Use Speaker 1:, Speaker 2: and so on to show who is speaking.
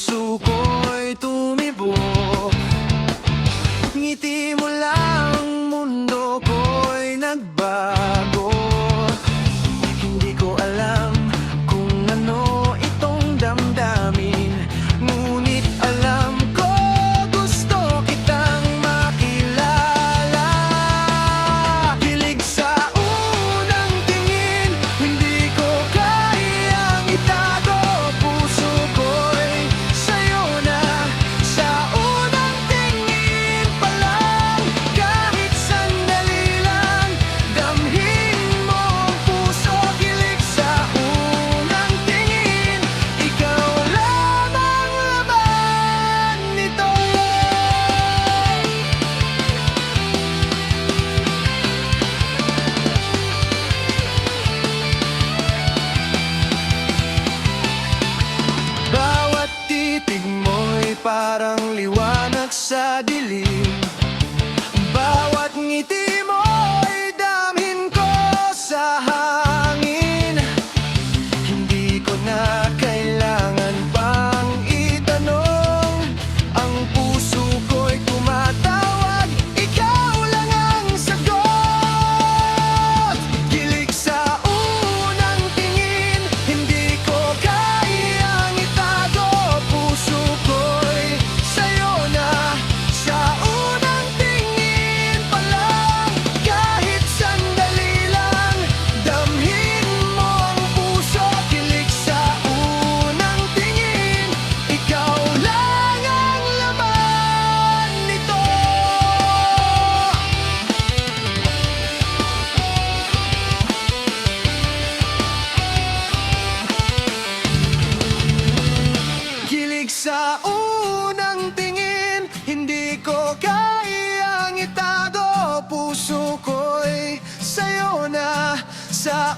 Speaker 1: puso ko'y tumibok. Ngiti mo lang, mundo ko'y nagbago. Hindi ko alam kung ano itong damdamin, ngunit alam ko gusto kitang makilala. Kilig sa unang tingin, hindi ko kayang itago. Puso ko'y sa'yo na sa unang tingin pa lang. Kahit sandali lang, damhin mo ang puso. Kilig sa unang tingin, ikaw lamang laman nito. Bawat titig mo'y parang liwanag sa dilim. Bawat ngiti mo'y damhin ko sa hangin. Hindi ko na kailangan pang itanong, ang puso ko'y tumatawag, ikaw lang ang sagot. Kilig sa unang tingin, hindi ko kayang itago. Puso ko'y sa'yo na sa unang tingin pa lang. Kahit sandali lang, damhin mo ang puso. Kilig sa unang tingin, ikaw lang ang laman nito. Kilig sa unang tingin, hindi ko kayang itago. Puso ko'y sa'yo na sa